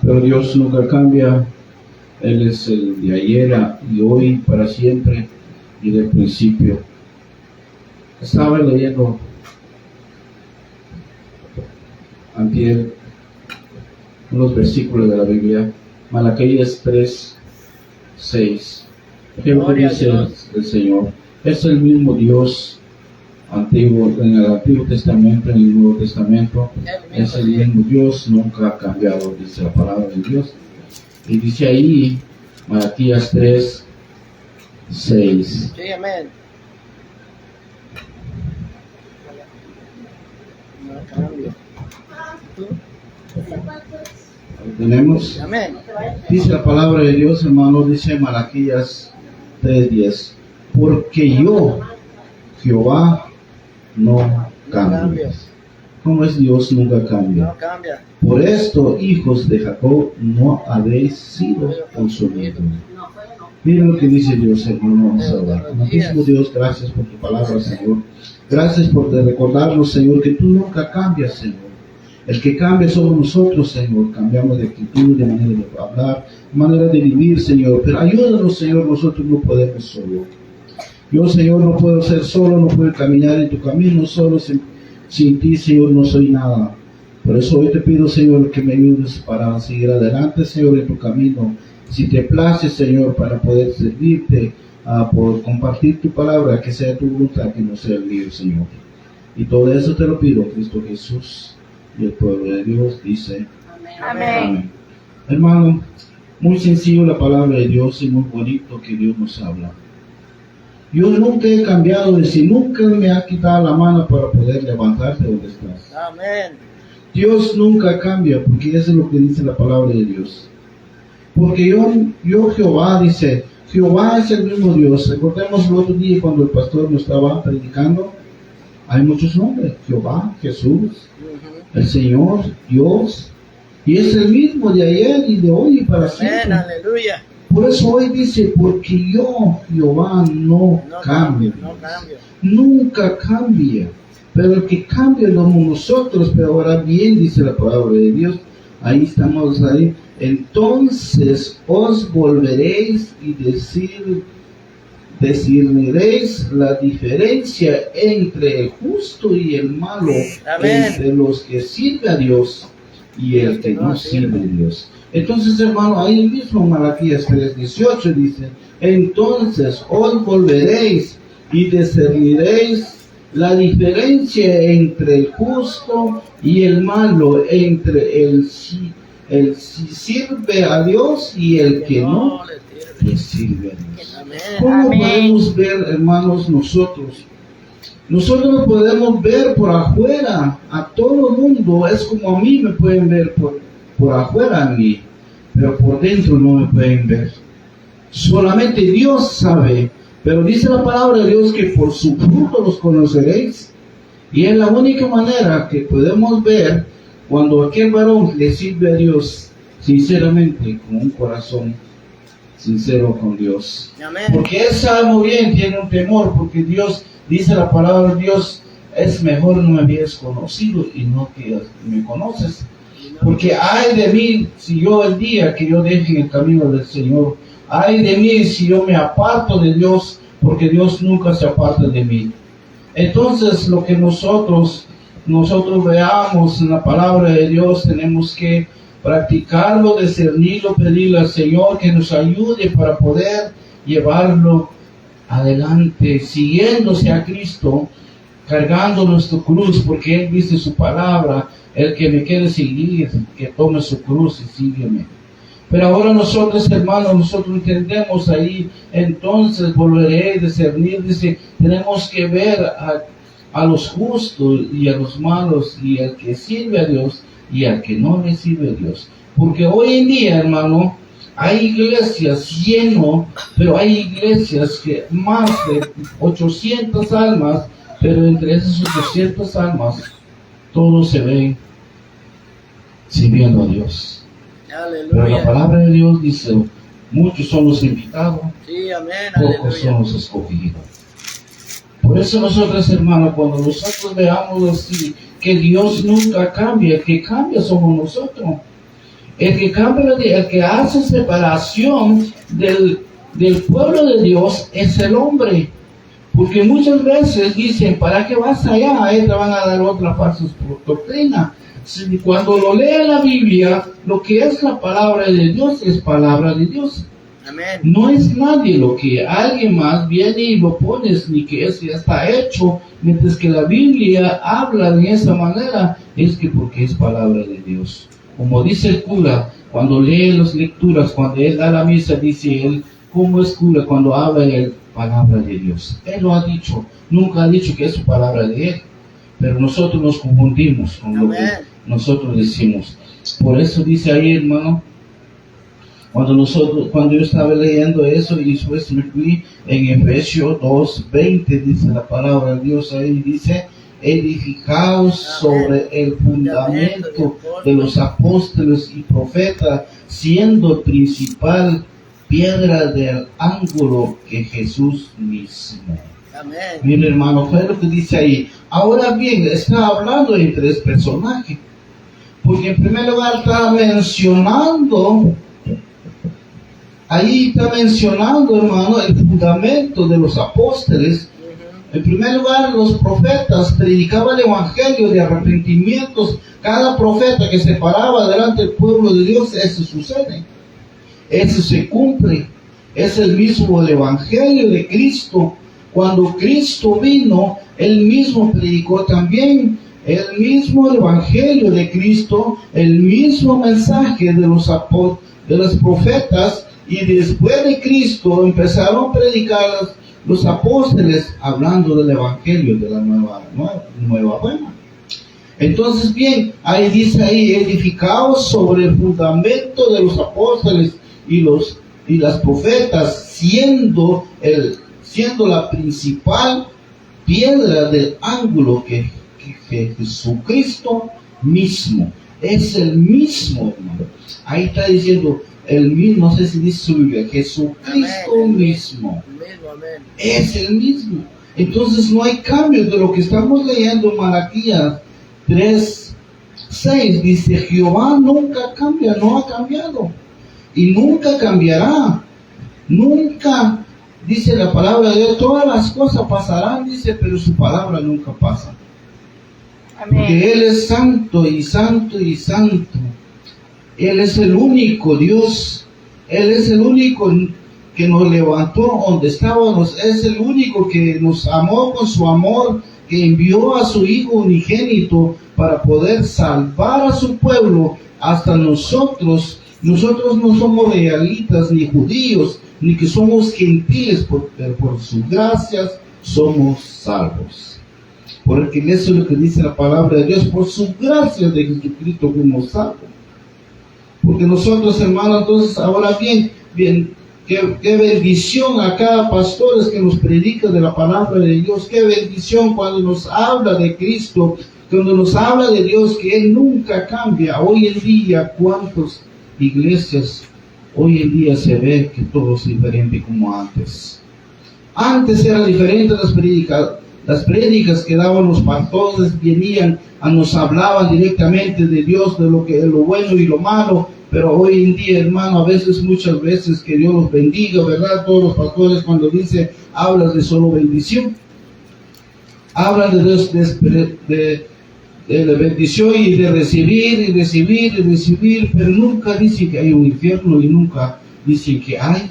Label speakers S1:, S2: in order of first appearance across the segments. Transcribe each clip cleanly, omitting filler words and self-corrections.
S1: Pero Dios nunca cambia. Él es el de ayer y hoy, para siempre y del principio. Estaba leyendo antier unos versículos de la Biblia, Malaquías 3:6. ¿Qué dice el Señor? Es el mismo Dios antiguo, en el Antiguo Testamento, en el Nuevo Testamento. Es el mismo Dios, nunca ha cambiado, dice la palabra de Dios. Y dice ahí, Malaquías 3:6.
S2: Sí, amén. No cambia.
S1: Tenemos,
S2: Amén.
S1: dice la palabra de Dios, hermano, dice Malaquías 3:10, porque yo, Jehová, no cambio. ¿Cómo es Dios? Nunca cambia.
S2: No cambia.
S1: Por esto, hijos de Jacob, no habéis sido consumidos. Mira lo que dice Dios, hermano. Vamos a orar. Amantísimo Dios, gracias por tu palabra, Señor. Gracias por recordarnos, Señor, que tú nunca cambias, Señor. El que cambia somos nosotros, Señor. Cambiamos de actitud, de manera de hablar, de manera de vivir, Señor. Pero ayúdanos, Señor, nosotros no podemos solo. Yo, Señor, no puedo ser solo, no puedo caminar en tu camino solo. Sin ti, Señor, no soy nada. Por eso hoy te pido, Señor, que me ayudes para seguir adelante, Señor, en tu camino. Si te place, Señor, para poder servirte, por compartir tu palabra, que sea tu voluntad, que no sea el mío, Señor. Y todo eso te lo pido, Cristo Jesús. Y el pueblo de Dios dice
S3: Amén.
S1: Amén. Hermano, muy sencillo la palabra de Dios y muy bonito que Dios nos habla. Yo nunca he cambiado de si, nunca me ha quitado la mano para poder levantarte donde estás.
S2: Amén.
S1: Dios nunca cambia, porque eso es lo que dice la palabra de Dios. Porque yo Jehová, dice, Jehová es el mismo Dios. Recordemos el otro día cuando el pastor nos estaba predicando, hay muchos nombres, Jehová, Jesús, el Señor, Dios, y es el mismo de ayer y de hoy y para siempre.
S2: Amén, aleluya.
S1: Por eso hoy dice, porque yo, Jehová, no cambio.
S2: No cambia.
S1: Nunca cambia. Pero el que cambia somos nosotros. Pero ahora bien, dice la palabra de Dios, ahí estamos ahí. Entonces os volveréis y discerniréis la diferencia entre el justo y el malo,
S2: Amén.
S1: entre los que sirve a Dios y el que no sirve a Dios. Entonces, hermano, ahí mismo Malaquías 3:18 dice, entonces os volveréis y discerniréis la diferencia entre el justo y el malo, entre el sirve a Dios y el que no le sirve a Dios.
S2: Amén.
S1: ¿Cómo
S3: Amén.
S1: podemos ver, hermanos, nosotros? Nosotros lo podemos ver por afuera, a todo el mundo, es como a mí me pueden ver por afuera a mí, pero por dentro no me pueden ver. Solamente Dios sabe, pero dice la palabra de Dios que por su fruto los conoceréis, y es la única manera que podemos ver cuando aquel varón le sirve a Dios sinceramente, con un corazón sincero con Dios.
S2: Amén.
S1: Porque él sabe muy bien, tiene un temor, porque Dios, dice la palabra de Dios, es mejor no me habías conocido y no que me conoces. Porque ay de mí si yo el día que yo deje el camino del Señor, ay de mí si yo me aparto de Dios, porque Dios nunca se aparta de mí. Entonces lo que nosotros veamos en la palabra de Dios, tenemos que practicarlo, discernirlo, pedirle al Señor que nos ayude para poder llevarlo adelante, siguiéndose a Cristo, cargando nuestra cruz, porque Él dice su palabra, el que me quiere seguir, que tome su cruz y sígueme. Pero ahora nosotros, hermanos, nosotros entendemos ahí, entonces volveré a discernir, dice, tenemos que ver a los justos y a los malos, y al que sirve a Dios y al que no le sirve a Dios. Porque hoy en día, hermano, hay iglesias lleno, pero hay iglesias que más de 800 almas, pero entre esas 800 almas, todos se ven sirviendo a Dios. Pero la
S2: Aleluya.
S1: palabra de Dios dice, muchos son los invitados,
S2: Sí, amén,
S1: pocos son
S2: aleluya.
S1: los escogidos. Por eso nosotros, hermanos, cuando nosotros veamos así, que Dios nunca cambia, el que cambia somos nosotros. El que cambia, el que hace separación del pueblo de Dios es el hombre. Porque muchas veces dicen, ¿para qué vas allá? Ahí te van a dar otra falsa doctrina. Cuando lo lee la Biblia, lo que es la palabra de Dios es palabra de Dios.
S2: Amén.
S1: No es nadie lo que alguien más viene y lo pones, ni que eso ya está hecho. Mientras que la Biblia habla de esa manera, es que porque es palabra de Dios. Como dice el cura, cuando lee las lecturas, cuando él da la misa, dice él, ¿cómo es cura cuando habla él? Palabra de Dios. Él lo ha dicho, nunca ha dicho que es su palabra de él. Pero nosotros nos confundimos con lo que nosotros decimos. Por eso dice ahí, hermano, cuando yo estaba leyendo eso y después me fui en Efesios 2:20, dice la palabra de Dios ahí, dice, edificaos sobre el fundamento de los apóstoles y profetas, siendo principal piedra del ángulo que Jesús mismo.
S2: Amén.
S1: Mira, hermano, fue lo que dice ahí. Ahora bien, está hablando de tres personajes, porque en primer lugar está mencionando, hermano, el fundamento de los apóstoles. En primer lugar, los profetas predicaban el evangelio de arrepentimientos. Cada profeta que se paraba delante del pueblo de Dios, eso sucede. Eso se cumple. Es el mismo el evangelio de Cristo. Cuando Cristo vino, Él mismo predicó también el mismo evangelio de Cristo, el mismo mensaje de los profetas, y después de Cristo empezaron a predicar los apóstoles hablando del evangelio de la nueva buena. Entonces, bien, ahí dice edificados sobre el fundamento de los apóstoles y las profetas, siendo la principal piedra del ángulo que Jesucristo mismo. Es el mismo, hermano. Ahí está diciendo el mismo, no sé si dice su Biblia, Jesucristo mismo. Es el mismo. Entonces no hay cambio de lo que estamos leyendo en Malaquías 3:6. Dice, Jehová nunca cambia, no ha cambiado. Y nunca cambiará. Nunca. Dice la palabra de Dios, todas las cosas pasarán, dice, pero su palabra nunca pasa. Amén. Porque Él es santo y santo y santo. Él es el único Dios. Él es el único que nos levantó donde estábamos. Es el único que nos amó con su amor, que envió a su Hijo unigénito para poder salvar a su pueblo, hasta nosotros. Nosotros no somos israelitas ni judíos, ni que somos gentiles, por sus gracias somos salvos. Porque eso es lo que dice la palabra de Dios, por su gracia de Jesucristo fuimos salvos. Porque nosotros, hermanos, entonces, ahora bien, qué bendición a cada pastor que nos predica de la palabra de Dios, qué bendición cuando nos habla de Cristo, cuando nos habla de Dios, que Él nunca cambia. Hoy en día, ¿cuántas iglesias hoy en día se ve que todo es diferente como antes? Antes era diferente las prédicas que daban los pastores, venían, nos hablaban directamente de Dios, de lo bueno y lo malo. Pero hoy en día, hermano, muchas veces, que Dios los bendiga, ¿verdad? Todos los pastores, cuando dice, hablan de solo bendición, hablan de Dios, de la bendición y de recibir, pero nunca dicen que hay un infierno, y nunca dicen que hay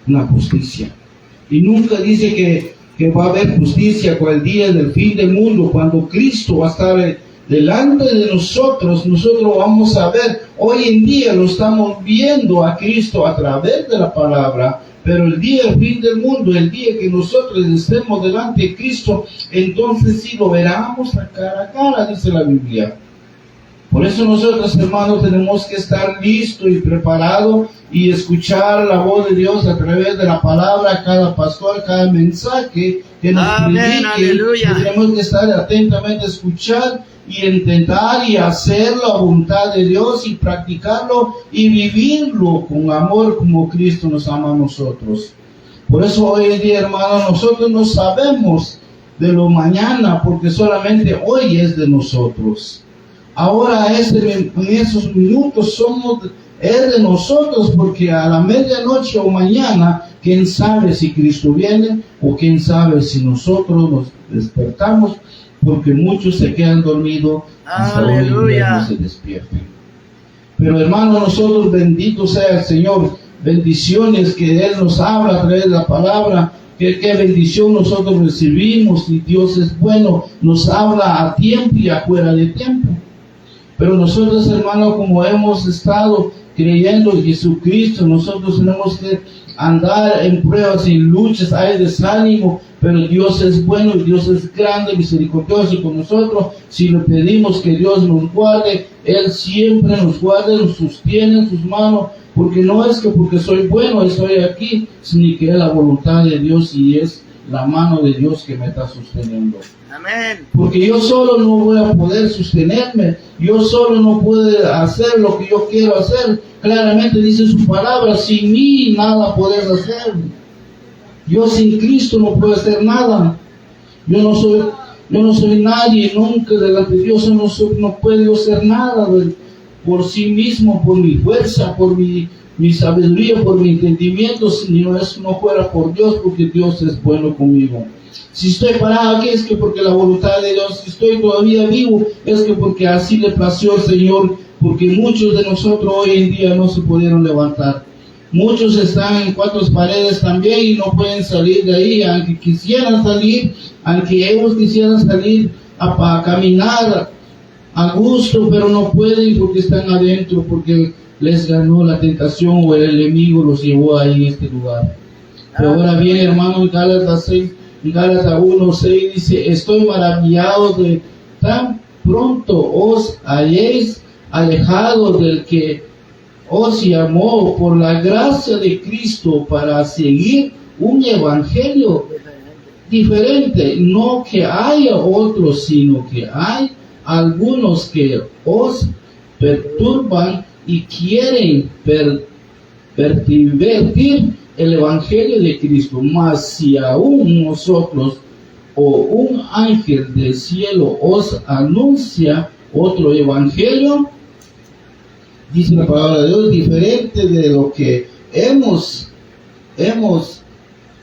S1: una justicia, y nunca dice que va a haber justicia con el día del fin del mundo, cuando Cristo va a estar delante de nosotros vamos a ver. Hoy en día lo estamos viendo a Cristo a través de la palabra, pero el día del fin del mundo, el día que nosotros estemos delante de Cristo, entonces sí lo veremos a cara, dice la Biblia. Por eso nosotros, hermanos, tenemos que estar listos y preparados y escuchar la voz de Dios a través de la palabra, cada pastor, cada mensaje que nos predique. Tenemos que estar atentamente a escuchar y intentar y hacer la voluntad de Dios y practicarlo y vivirlo con amor como Cristo nos ama a nosotros. Por eso hoy en día, hermanos, nosotros no sabemos de lo mañana, porque solamente hoy es de nosotros. ahora en esos minutos es de nosotros, porque a la medianoche o mañana, quién sabe si Cristo viene o quién sabe si nosotros nos despertamos, porque muchos se quedan dormidos hasta hoy en día no se despiertan. Pero hermano, nosotros, bendito sea el Señor, bendiciones que Él nos habla a través de la palabra, qué bendición nosotros recibimos, y Dios es bueno, nos habla a tiempo y afuera de tiempo. Pero nosotros, hermano, como hemos estado creyendo en Jesucristo, nosotros tenemos que andar en pruebas, en luchas, hay desánimo, pero Dios es bueno y Dios es grande, misericordioso con nosotros. Si le pedimos que Dios nos guarde, Él siempre nos guarda, nos sostiene en sus manos, porque no es que porque soy bueno estoy aquí, sino que es la voluntad de Dios y es la mano de Dios que me está sosteniendo.
S2: Amén.
S1: Porque yo solo no voy a poder sostenerme, yo solo no puedo hacer lo que yo quiero hacer. Claramente dice su palabra, sin mí nada podés hacer. Yo sin Cristo no puedo hacer nada. Yo no soy nadie, nunca delante de Dios no puedo hacer nada por sí mismo, por mi fuerza, por mi sabiduría, por mi entendimiento, si no fuera por Dios, porque Dios es bueno conmigo. Si estoy parado aquí es que porque la voluntad de Dios, si estoy todavía vivo es que porque así le plació al Señor, porque muchos de nosotros hoy en día no se pudieron levantar. Muchos están en cuatro paredes también y no pueden salir de ahí, aunque quisieran salir, aunque ellos quisieran salir a caminar a gusto, pero no pueden porque están adentro, porque les ganó la tentación o el enemigo los llevó ahí en este lugar. Pero ahora bien, hermano, en Gálatas 1:6 dice, estoy maravillado de tan pronto os hayáis alejado del que os llamó por la gracia de Cristo para seguir un evangelio diferente, no que haya otros, sino que hay algunos que os perturban y quieren pervertir el evangelio de Cristo. Mas si aún nosotros o un ángel del cielo os anuncia otro evangelio, dice la palabra de Dios, diferente de lo que hemos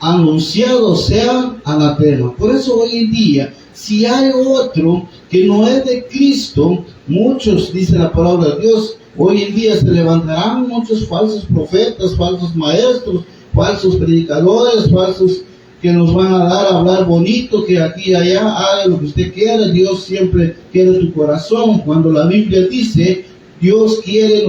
S1: anunciado, sea anatema. Por eso hoy en día, si hay otro que no es de Cristo, muchos, dice la palabra de Dios, hoy en día se levantarán muchos falsos profetas, falsos maestros, falsos predicadores, falsos que nos van a dar a hablar bonito, que aquí y allá, haga lo que usted quiera. Dios siempre quiere tu corazón. Cuando la Biblia dice, Dios quiere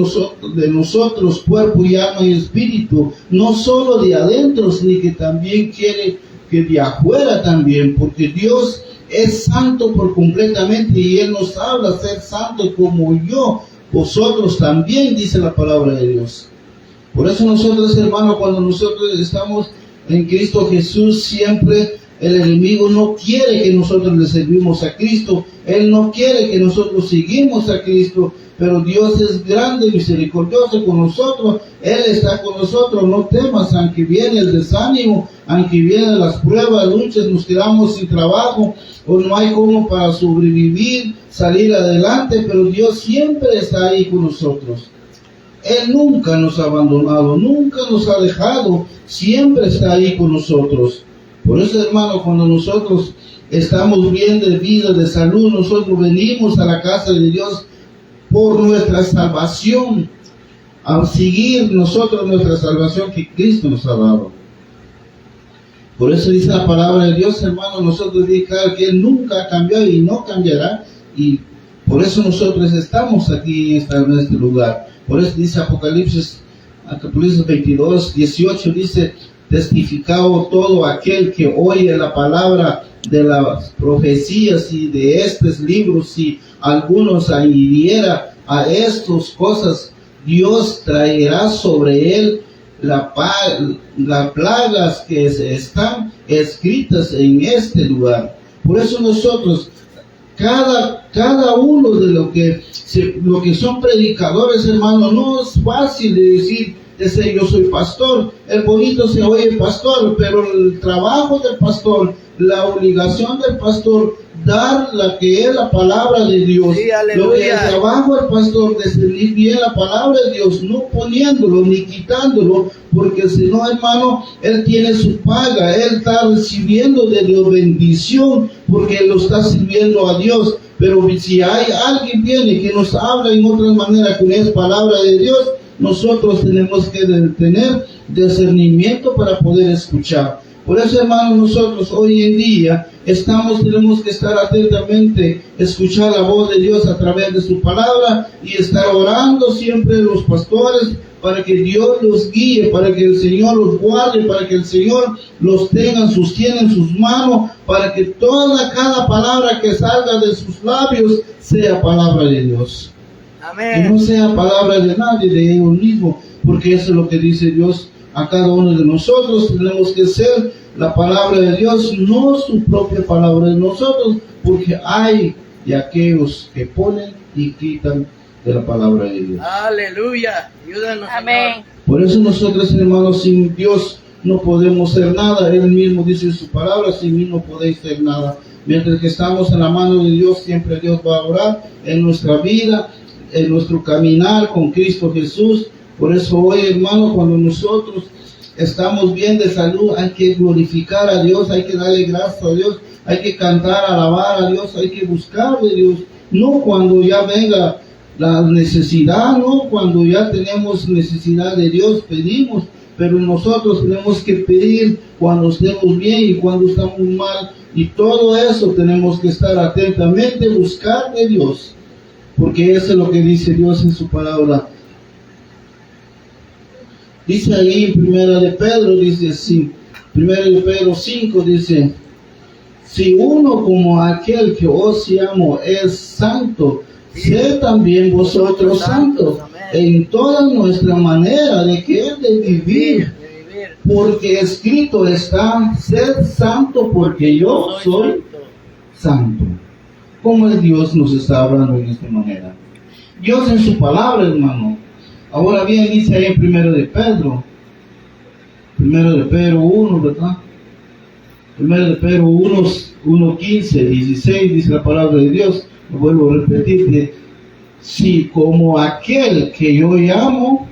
S1: de nosotros cuerpo y alma y espíritu, no solo de adentro, sino que también quiere que de afuera también, porque Dios es santo por completamente y Él nos habla ser santo como yo, vosotros también, dice la palabra de Dios. Por eso nosotros, hermanos, cuando nosotros estamos en Cristo Jesús, siempre el enemigo no quiere que nosotros le servimos a Cristo, Él no quiere que nosotros seguimos a Cristo, pero Dios es grande y misericordioso con nosotros, Él está con nosotros. No temas, aunque viene el desánimo, aunque vienen las pruebas, luchas, nos quedamos sin trabajo, o no hay como para sobrevivir, salir adelante, pero Dios siempre está ahí con nosotros. Él nunca nos ha abandonado, nunca nos ha dejado, siempre está ahí con nosotros. Por eso, hermano, cuando nosotros estamos bien de vida, de salud, nosotros venimos a la casa de Dios por nuestra salvación, a seguir nosotros nuestra salvación que Cristo nos ha dado. Por eso dice la palabra de Dios, hermano, nosotros decimos que Él nunca ha cambiado y no cambiará, y por eso nosotros estamos aquí en este lugar. Por eso dice Apocalipsis 22:18, dice, testificado todo aquel que oye la palabra de las profecías y de estos libros, si algunos añadiera a estas cosas, Dios traerá sobre él las plagas que están escritas en este lugar. Por eso nosotros, cada uno de lo que son predicadores, hermano, no es fácil de decir, yo soy pastor. El bonito se oye pastor, pero el trabajo del pastor, la obligación del pastor dar la que es la palabra de Dios.
S2: Sí, aleluya.
S1: Lo que es el trabajo del pastor, discernir bien la palabra de Dios, no poniéndolo ni quitándolo, porque si no, hermano, él tiene su paga, él está recibiendo de Dios bendición, porque él lo está sirviendo a Dios. Pero si hay alguien viene que nos habla en otra manera que no es palabra de Dios, nosotros tenemos que tener discernimiento para poder escuchar. Por eso, hermanos, nosotros hoy en día tenemos que estar atentamente, escuchar la voz de Dios a través de su palabra y estar orando siempre los pastores para que Dios los guíe, para que el Señor los guarde, para que el Señor los sostiene en sus manos, para que cada palabra que salga de sus labios sea palabra de Dios.
S2: Amén.
S1: Que no sea palabra de nadie, de ellos mismos, porque eso es lo que dice Dios a cada uno de nosotros. Tenemos que ser la palabra de Dios, no su propia palabra de nosotros, porque hay de aquellos que ponen y quitan de la palabra de Dios.
S2: Aleluya. Ayúdanos,
S3: Amén.
S2: Señor.
S1: Por eso nosotros, hermanos, sin Dios no podemos ser nada. Él mismo dice en su palabra, sin mí no podéis ser nada. Mientras que estamos en la mano de Dios, siempre Dios va a orar en nuestra vida, en nuestro caminar con Cristo Jesús. Por eso hoy, hermano, cuando nosotros estamos bien de salud, hay que glorificar a Dios, hay que darle gracias a Dios, hay que cantar, alabar a Dios, hay que buscar de Dios. No cuando ya venga la necesidad, no cuando ya tenemos necesidad de Dios, pedimos, pero nosotros tenemos que pedir cuando estemos bien y cuando estamos mal, y todo eso tenemos que estar atentamente, buscar de Dios, porque eso es lo que dice Dios en su palabra. Dice ahí en Primera de Pedro, dice así, Primera de Pedro 5, dice: si uno como aquel que os llamo es santo, sed también vosotros santos en toda nuestra manera de vivir, porque escrito está: sed santo porque yo soy santo. ¿Cómo es Dios nos está hablando en esta manera? Dios en su palabra, hermano. Ahora bien, dice ahí en Primero de Pedro 1, ¿verdad? Primero de Pedro 1, 15, 16, dice la palabra de Dios. Lo vuelvo a repetir, que si como aquel que yo llamo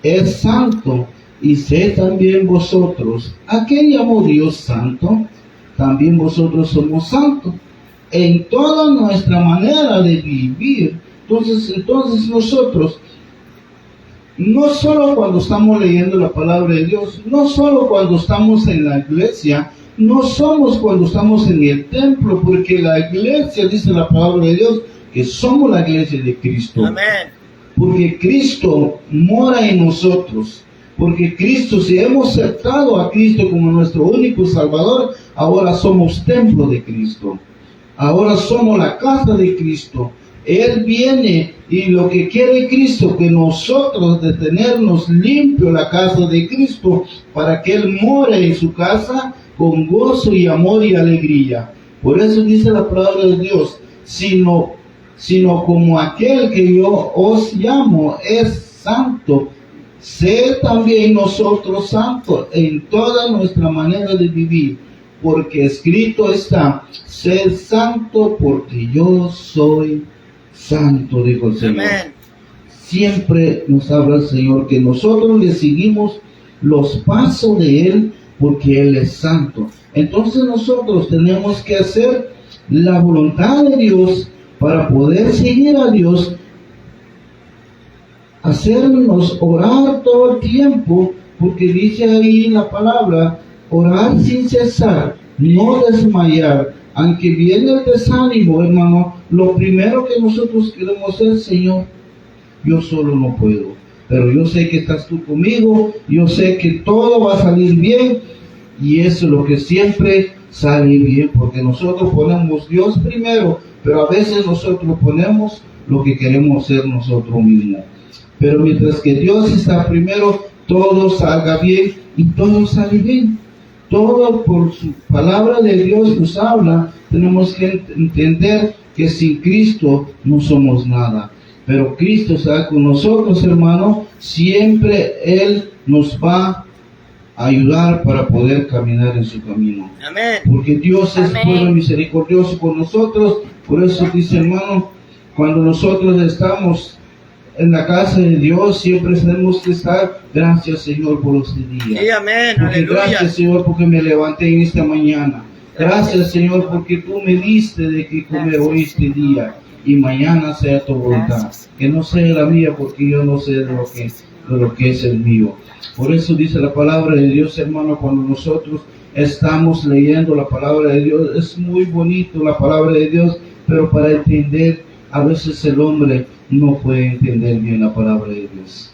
S1: es santo, y sé también vosotros, ¿a qué llamó Dios santo? También vosotros somos santos en toda nuestra manera de vivir. Entonces nosotros, no solo cuando estamos leyendo la palabra de Dios, no solo cuando estamos en la iglesia, no somos cuando estamos en el templo, porque la iglesia, dice la palabra de Dios, que somos la iglesia de Cristo.
S2: Amén.
S1: Porque Cristo mora en nosotros. Porque Cristo, si hemos aceptado a Cristo como nuestro único Salvador, ahora somos templo de Cristo. Ahora somos la casa de Cristo. Él viene y lo que quiere Cristo, que nosotros de tenernos limpio la casa de Cristo, para que Él more en su casa con gozo y amor y alegría. Por eso dice la palabra de Dios: sino como aquel que yo os llamo es santo, sed también nosotros santos en toda nuestra manera de vivir, porque escrito está: sed santo porque yo soy santo, dijo el Señor.
S2: Amén.
S1: Siempre nos habla el Señor que nosotros le seguimos los pasos de Él, porque Él es santo. Entonces nosotros tenemos que hacer la voluntad de Dios para poder seguir a Dios, hacernos orar todo el tiempo, porque dice ahí en la palabra: orar sin cesar, no desmayar. Aunque viene el desánimo, hermano, lo primero que nosotros queremos hacer: Señor, yo solo no puedo, pero yo sé que estás tú conmigo, yo sé que todo va a salir bien, y eso es lo que siempre sale bien, porque nosotros ponemos Dios primero, pero a veces nosotros ponemos lo que queremos hacer nosotros mismos. Pero mientras que Dios está primero, todo salga bien y todo sale bien. Todo por su palabra de Dios nos habla. Tenemos que entender que sin Cristo no somos nada. Pero Cristo está con nosotros, hermano. Siempre Él nos va ayudar para poder caminar en su camino.
S2: Amén.
S1: Porque Dios es
S3: Amén.
S1: bueno y misericordioso con nosotros. Por eso dice, hermano, cuando nosotros estamos en la casa de Dios, siempre tenemos que estar, gracias Señor por este día.
S2: Sí, amén.
S1: Porque
S2: Aleluya.
S1: gracias Señor porque me levanté en esta mañana. Gracias Señor porque tú me diste de que comer hoy este día. Y mañana sea tu voluntad. Que no sea la mía porque yo no sé de lo que es el mío. Por eso dice la palabra de Dios, hermano, cuando nosotros estamos leyendo la palabra de Dios, es muy bonito la palabra de Dios, pero para entender, a veces el hombre no puede entender bien la palabra de Dios.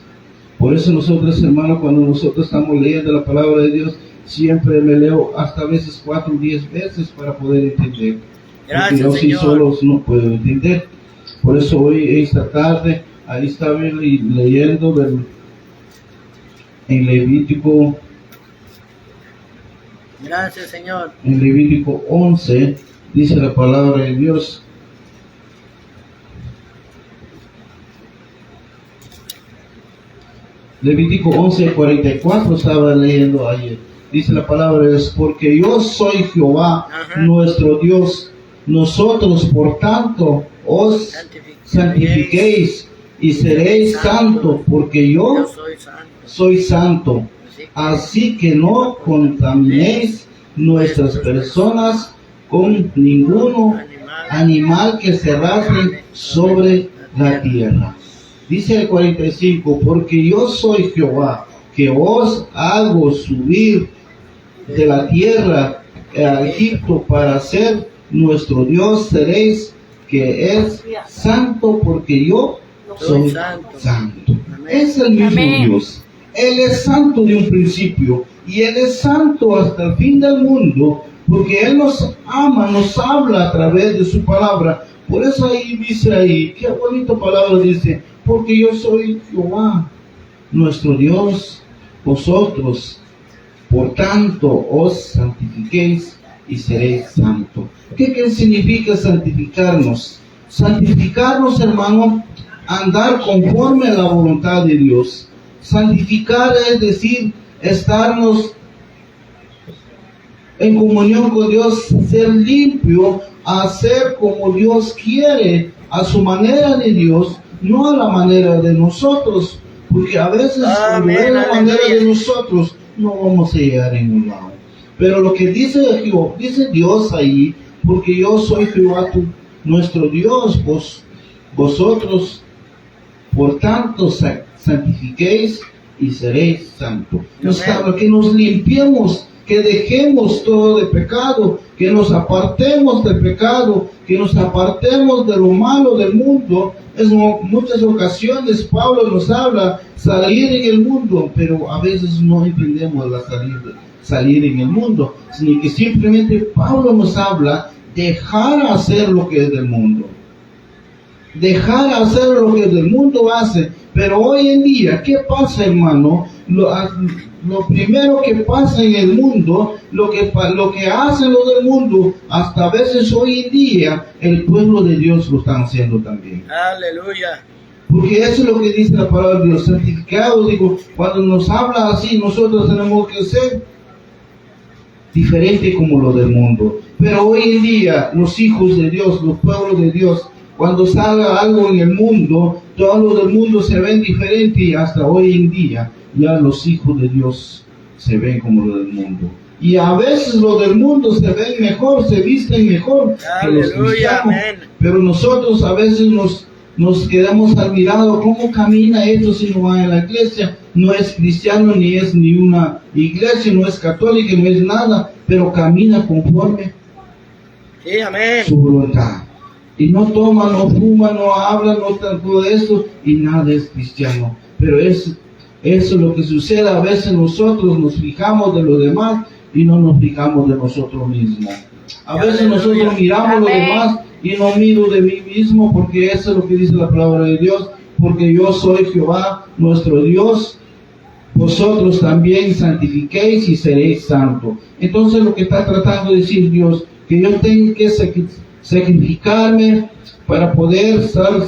S1: Por eso nosotros, hermano, cuando nosotros estamos leyendo la palabra de Dios, siempre me leo hasta a veces 4 o 10 veces para poder entender.
S2: Gracias,
S1: porque yo sí
S2: Señor.
S1: solo no puedo entender. Por eso hoy, esta tarde, ahí estaba leyendo en Levítico,
S2: Gracias, Señor.
S1: en Levítico 11, dice la palabra de Dios. Levítico 11:44 estaba leyendo ayer. Dice la palabra de Dios, porque yo soy Jehová,
S2: Ajá.
S1: nuestro Dios. Nosotros, por tanto, os santifiquéis y seréis santos, porque
S2: Yo
S1: yo
S2: soy santo.
S1: soy santo. Así que no contaminéis nuestras personas con ninguno animal que se arrastre sobre la tierra. Dice el 45, porque yo soy Jehová, que os hago subir de la tierra a Egipto para ser nuestro Dios, seréis que es santo, porque yo soy santo. Es el mismo
S3: Amén.
S1: Dios. Él es santo de un principio y Él es santo hasta el fin del mundo, porque Él nos ama, nos habla a través de su palabra. Por eso ahí dice ahí, qué bonita palabra dice, porque yo soy Jehová, nuestro Dios, vosotros, por tanto, os santifiquéis y seréis santos. ¿Qué significa santificarnos? Santificarnos, hermano, andar conforme a la voluntad de Dios. Santificar es decir, estarnos en comunión con Dios, ser limpio, hacer como Dios quiere, a su manera de Dios, no a la manera de nosotros, porque a veces cuando es la manera de nosotros, no vamos a llegar a ningún lado. Pero lo que dice Dios ahí, porque yo soy Jehová nuestro Dios, vosotros, por tanto, santifiquéis y seréis santos. Que nos limpiemos, que dejemos todo de pecado, que nos apartemos del pecado, que nos apartemos de lo malo del mundo. En muchas ocasiones Pablo nos habla salir en el mundo, pero a veces no entendemos la salir en el mundo, sino que simplemente Pablo nos habla dejar hacer lo que es del mundo. Dejar hacer lo que del mundo hace. Pero hoy en día, ¿qué pasa, hermano? Lo primero que pasa en el mundo, lo que hacen los del mundo, hasta a veces hoy en día, el pueblo de Dios lo están haciendo también.
S2: Aleluya.
S1: Porque eso es lo que dice la palabra de Dios. Santificado, digo, cuando nos habla así, nosotros tenemos que ser diferente como lo del mundo. Pero hoy en día, los hijos de Dios, los pueblos de Dios, cuando salga algo en el mundo, todos los del mundo se ven diferente, y hasta hoy en día ya los hijos de Dios se ven como los del mundo. Y a veces los del mundo se ven mejor, se visten mejor que los
S2: Aleluya,
S1: cristianos.
S2: amén.
S1: Pero nosotros a veces nos quedamos admirados, ¿cómo camina esto si no va a la iglesia? No es cristiano, ni es ni una iglesia, no es católica, no es nada, pero camina conforme
S2: Sí, amén.
S1: su voluntad. Y no toma, no fuma, no habla, no todo eso, y nada es cristiano. Pero eso es lo que sucede. A veces nosotros nos fijamos de los demás y no nos fijamos de nosotros mismos. A veces nosotros miramos los demás y no miro de mí mismo, porque eso es lo que dice la palabra de Dios. Porque yo soy Jehová, nuestro Dios. Vosotros también santifiquéis y seréis santos. Entonces lo que está tratando de decir Dios, que yo tengo que sacrificarme para poder estar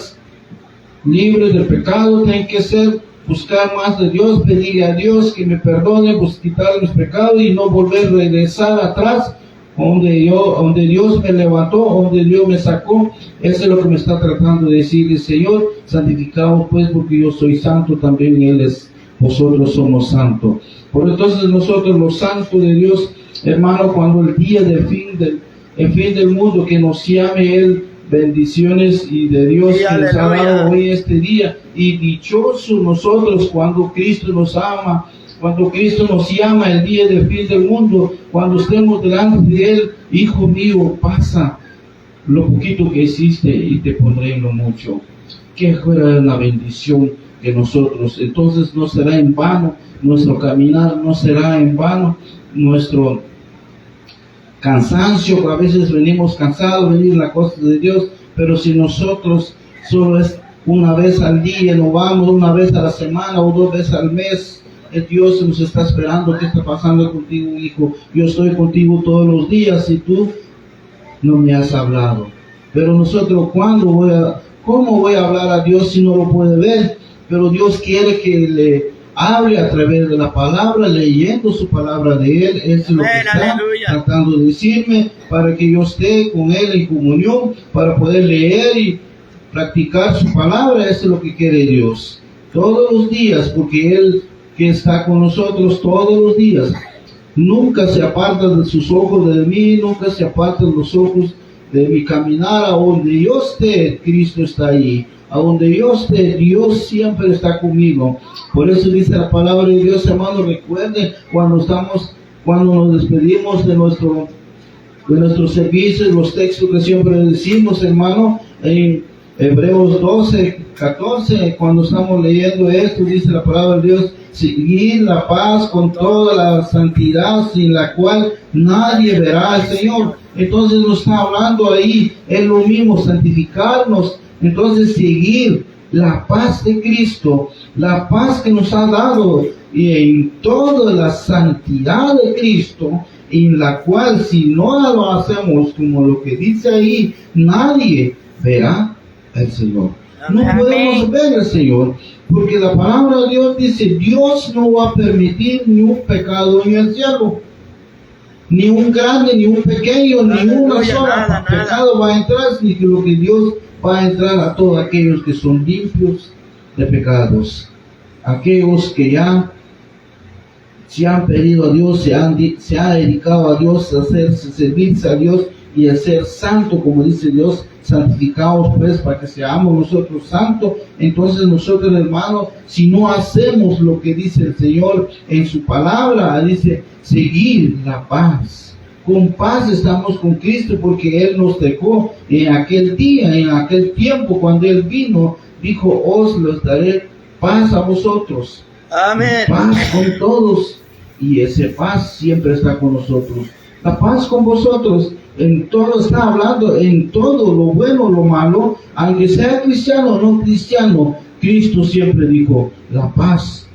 S1: libre del pecado, tengo que ser buscar más de Dios, pedirle a Dios que me perdone, pues quitar mis pecados y no volver a regresar atrás donde Dios me levantó, donde Dios me sacó. Eso es lo que me está tratando de decir el Señor. Santificados pues porque yo soy santo, también Él es, vosotros somos santos. Por entonces nosotros los santos de Dios, hermano, cuando el día del fin del mundo, que nos llame Él, bendiciones y de Dios que nos ha dado hoy este día, y dichosos nosotros cuando Cristo nos ama, cuando Cristo nos llama el día del fin del mundo, cuando estemos delante de Él. Hijo mío, pasa lo poquito que hiciste y te pondré en lo mucho. Que fuera una bendición que nosotros, entonces no será en vano nuestro caminar, no será en vano nuestro cansancio. A veces venimos cansados, venir la cosa de Dios, pero si nosotros solo es una vez al día, no vamos una vez a la semana o 2 veces al mes, el Dios nos está esperando. ¿Qué está pasando contigo, hijo? Yo estoy contigo todos los días y tú no me has hablado. Pero nosotros, ¿cómo voy a hablar a Dios si no lo puede ver? Pero Dios quiere que le hable a través de la palabra, leyendo su palabra de Él. Eso es lo que está tratando de decirme, para que yo esté con Él en comunión, para poder leer y practicar su palabra. Eso es lo que quiere Dios. Todos los días, porque Él que está con nosotros todos los días, nunca se aparta de sus ojos de mí, nunca se aparta de los ojos de mi caminar. A donde yo esté, Cristo está ahí. A donde yo esté, Dios siempre está conmigo. Por eso dice la palabra de Dios, hermano, recuerden cuando nos despedimos de nuestros servicios, los textos que siempre decimos, hermano, en Hebreos 12:14, cuando estamos leyendo esto, dice la palabra de Dios: seguir la paz con toda la santidad, sin la cual nadie verá al Señor. Entonces nos está hablando ahí, es lo mismo, santificarnos. Entonces seguir la paz de Cristo, la paz que nos ha dado, y en toda la santidad de Cristo, en la cual si no lo hacemos como lo que dice ahí, nadie verá al Señor. No podemos ver al Señor, porque la palabra de Dios dice: Dios no va a permitir ni un pecado en el cielo, ni un grande, ni un pequeño, ni una sola pecado va a entrar, ni que lo que Dios va a entrar a todos aquellos que son limpios de pecados, aquellos que ya se han pedido a Dios, se ha dedicado a Dios, a servirse a Dios y a ser santo, como dice Dios. Santificados pues para que seamos nosotros santos. Entonces nosotros, hermanos, si no hacemos lo que dice el Señor en su palabra, dice seguir la paz. Con paz estamos con Cristo, porque Él nos dejó en aquel día, en aquel tiempo, cuando Él vino, dijo: os los daré paz a vosotros.
S2: Amén.
S1: Paz con todos, y esa paz siempre está con nosotros. La paz con vosotros, en todo está hablando, en todo, lo bueno, lo malo, aunque sea cristiano o no cristiano, Cristo siempre dijo: la paz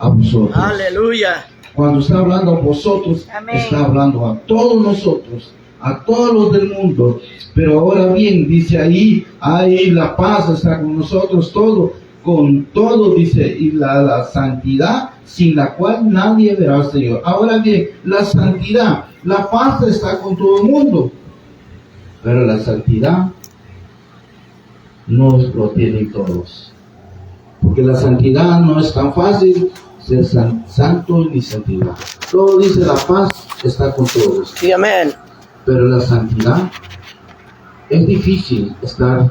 S1: a vosotros.
S2: Aleluya.
S1: Cuando está hablando a vosotros, amén, está hablando a todos nosotros, a todos los del mundo. Pero ahora bien, dice ahí la paz está con nosotros, con todo, dice, y la santidad, sin la cual nadie verá al Señor. Ahora bien, la santidad, la paz está con todo el mundo, pero la santidad no lo tienen todos, porque la santidad no es tan fácil ser santo ni santidad. Todo dice: la paz está con todos.
S2: Sí, amén.
S1: Pero la santidad, es difícil estar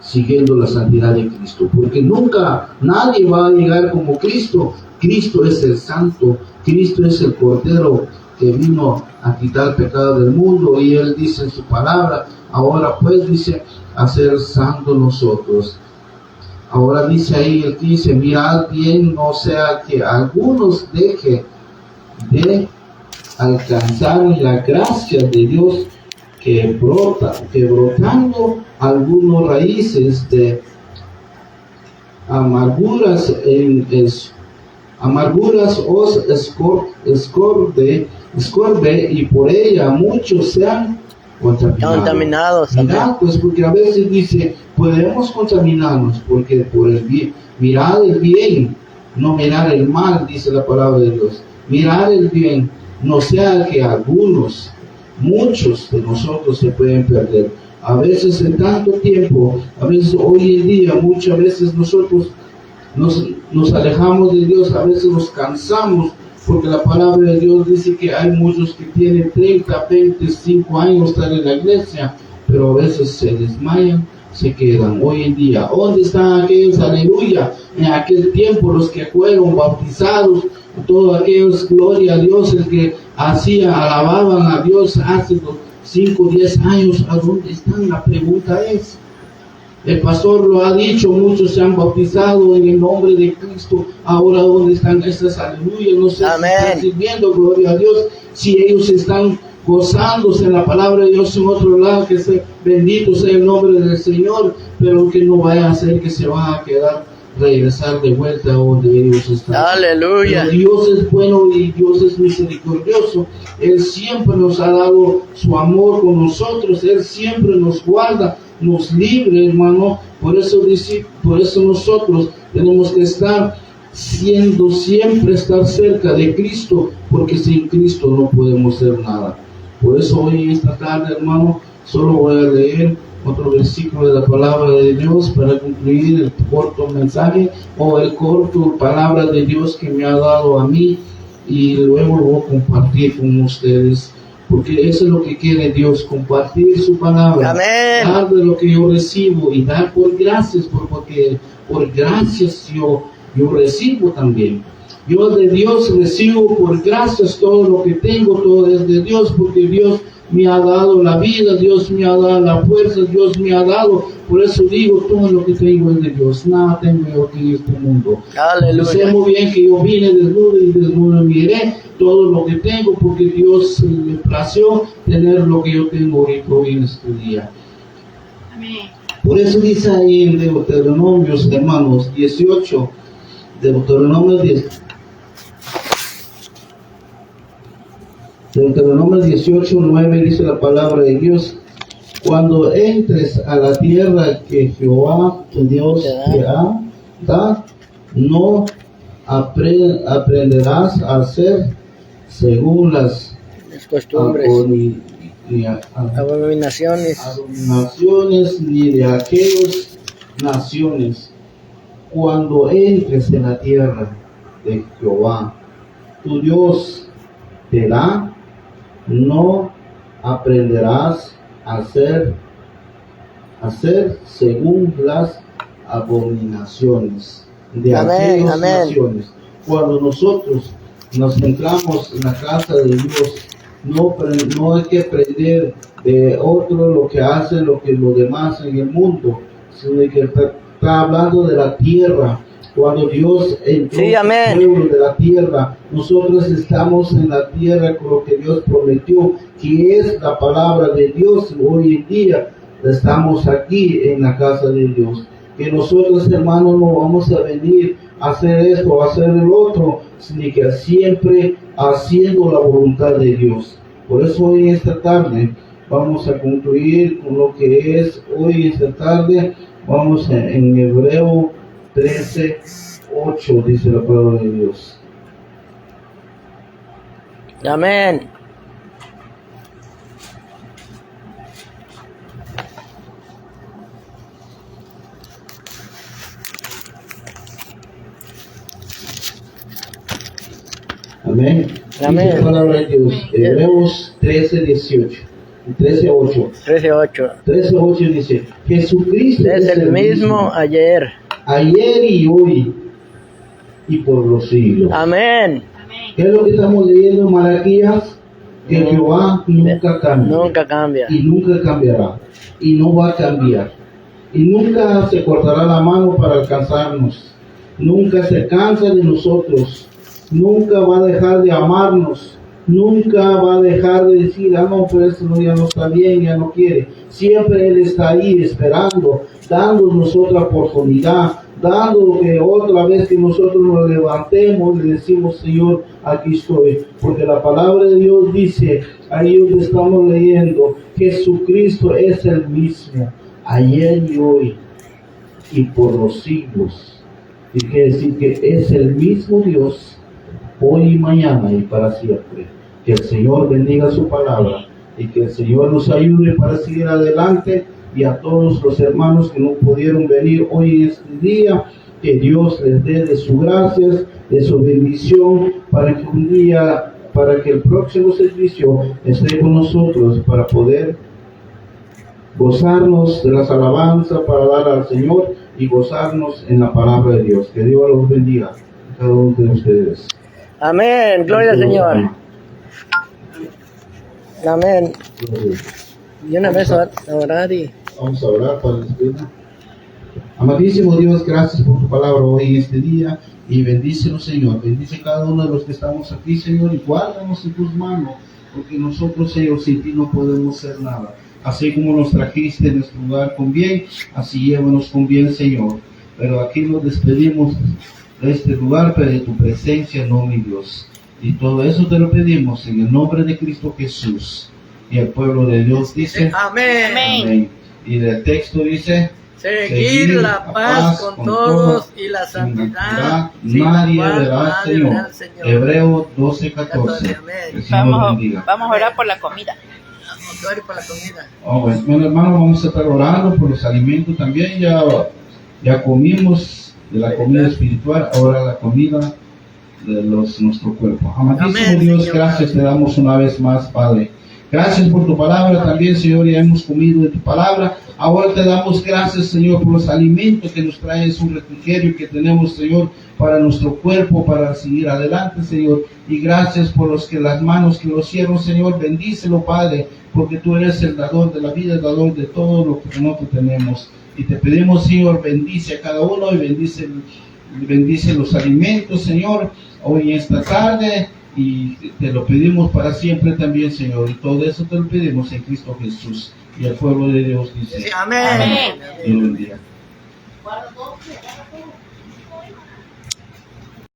S1: siguiendo la santidad de Cristo, porque nadie va a llegar como Cristo. Cristo es el santo, Cristo es el Cordero que vino a quitar el pecado del mundo, y Él dice en su palabra: ahora pues, dice, a ser santos nosotros. Ahora dice ahí, Él dice: mirad bien, no sea que algunos deje de alcanzar la gracia de Dios, que brotando algunos raíces de amarguras os escorbe, y por ella muchos sean
S2: Contaminados.
S1: Mirad,
S2: Amén.
S1: pues porque a veces dice, podemos contaminarnos porque por el bien, mirad el bien, no mirar el mal, dice la palabra de Dios. Mirar el bien, no sea que muchos de nosotros se pueden perder. A veces en tanto tiempo, a veces hoy en día, muchas veces nosotros nos alejamos de Dios, a veces nos cansamos, porque la palabra de Dios dice que hay muchos que tienen 30, 25 años estar en la iglesia, pero a veces se desmayan, se quedan. Hoy en día, ¿dónde están aquellos, aleluya, en aquel tiempo, los que fueron bautizados, todos aquellos, gloria a Dios, el que alababan a Dios hace 5, 10 años? ¿A dónde están? La pregunta es, el pastor lo ha dicho, muchos se han bautizado en el nombre de Cristo. Ahora, ¿dónde están esas aleluyas? No sé
S2: Amén.
S1: si están sirviendo, gloria a Dios, si ellos están gozándose en la palabra de Dios en otro lado, que sea bendito sea el nombre del Señor, pero que no vaya a ser que se van a regresar de vuelta a donde ellos están.
S2: Aleluya.
S1: Pero Dios es bueno y Dios es misericordioso. Él siempre nos ha dado su amor con nosotros. Él siempre nos guarda, nos libre, hermano. Por eso nosotros tenemos que estar siempre estar cerca de Cristo, porque sin Cristo no podemos hacer nada. Por eso hoy en esta tarde, hermano, solo voy a leer otro versículo de la palabra de Dios para concluir el corto mensaje o el corto palabra de Dios que me ha dado a mí, y luego lo voy a compartir con ustedes, porque eso es lo que quiere Dios, compartir su palabra.
S2: Amén.
S1: Dar de lo que yo recibo y dar por gracias, porque por gracias yo recibo también. Yo de Dios recibo por gracias todo lo que tengo, todo es de Dios, porque Dios me ha dado la vida, Dios me ha dado la fuerza, Dios me ha dado. Por eso digo, todo lo que tengo es de Dios, nada tengo yo aquí en este mundo.
S2: Aleluya.
S1: Sé muy bien que yo vine desnudo y desnudo miré todo lo que tengo, porque Dios le plació tener lo que yo tengo hoy en este día.
S3: Amén.
S1: Por eso dice ahí en Deuteronomio, hermanos, 18, Deuteronomio 18:9 dice la palabra de Dios: cuando entres a la tierra que Jehová tu Dios te da, no aprenderás a hacer según las
S2: costumbres, abominaciones,
S1: ni de aquellas naciones. Cuando entres en la tierra de Jehová tu Dios te da, no aprenderás a hacer según las abominaciones de aquellas naciones. Cuando nosotros nos entramos en la casa de Dios, no hay que aprender de otro lo que hace lo demás en el mundo, sino que está hablando de la tierra. Cuando Dios entró en el pueblo de la tierra, nosotros estamos en la tierra con lo que Dios prometió, que es la palabra de Dios. Hoy en día estamos aquí en la casa de Dios. Que nosotros, hermanos, no vamos a venir a hacer esto o a hacer el otro, sino que siempre haciendo la voluntad de Dios. Por eso hoy en esta tarde vamos a concluir con lo que es hoy esta tarde. Vamos en Hebreo 13:8, dice la palabra de Dios.
S2: Amén.
S1: Amén.
S2: Amén.
S1: Dice la palabra de Dios. Hebreos 13:18. 13:8 dice: Jesucristo
S2: es el mismo ayer
S1: y hoy y por los siglos.
S2: Amén.
S1: ¿Qué es lo que estamos leyendo en Malaquías? Que Jehová nunca cambia.
S2: Nunca cambia.
S1: Y nunca cambiará. Y no va a cambiar. Y nunca se cortará la mano para alcanzarnos. Nunca se cansa de nosotros. Nunca va a dejar de amarnos. Nunca va a dejar de decir, no, pues eso ya no está bien, ya no quiere. Siempre Él está ahí esperando, dándonos otra oportunidad, dando que otra vez que nosotros nos levantemos, le decimos, Señor, aquí estoy. Porque la palabra de Dios dice, ahí donde estamos leyendo, Jesucristo es el mismo, ayer y hoy, y por los siglos. Y quiere decir que es el mismo Dios, hoy y mañana y para siempre. Que el Señor bendiga su palabra y que el Señor nos ayude para seguir adelante, y a todos los hermanos que no pudieron venir hoy en este día, que Dios les dé de sus gracias, de su bendición, para que un día, para que el próximo servicio esté con nosotros, para poder gozarnos de las alabanzas, para dar al Señor y gozarnos en la palabra de Dios. Que Dios los bendiga a cada uno de ustedes.
S2: Amén. Gloria al Señor. Amén. Y una vez a orar y...
S1: Vamos a orar para despedir. Amadísimo Dios, gracias por tu palabra hoy en este día, y bendícenos, Señor. Bendice cada uno de los que estamos aquí, Señor, y guárdanos en tus manos, porque nosotros, Señor, sin ti no podemos hacer nada. Así como nos trajiste en este lugar con bien, así llévanos con bien, Señor. Pero aquí nos despedimos de este lugar, pero de tu presencia, no, mi Dios. Y todo eso te lo pedimos en el nombre de Cristo Jesús. Y el pueblo de Dios dice,
S2: Amén.
S1: amén. Y el texto dice,
S2: Seguir la paz con todos y la santidad.
S1: Nadie verá al Señor. Hebreo 12:14. Que el Señor bendiga.
S3: Vamos a orar por la comida.
S2: Vamos a orar por la comida.
S1: Bueno, hermano, vamos a estar orando por los alimentos también. Ya comimos de la comida espiritual, ahora la comida de nuestro cuerpo. Amadísimo
S2: Amén,
S1: Dios,
S2: Señor.
S1: gracias te damos una vez más, Padre. Gracias por tu palabra también, Señor, ya hemos comido de tu palabra. Ahora te damos gracias, Señor, por los alimentos que nos traes, un refrigerio que tenemos, Señor, para nuestro cuerpo, para seguir adelante, Señor. Y gracias por las manos que lo hicieron, Señor. Bendícelo, Padre, porque tú eres el dador de la vida, el dador de todo lo que nosotros tenemos. Y te pedimos, Señor, bendice a cada uno y bendice los alimentos, Señor, hoy en esta tarde. Y te lo pedimos para siempre también, Señor, y todo eso te lo pedimos en Cristo Jesús. Y el pueblo de Dios dice,
S2: Amén.
S1: Dios bendiga.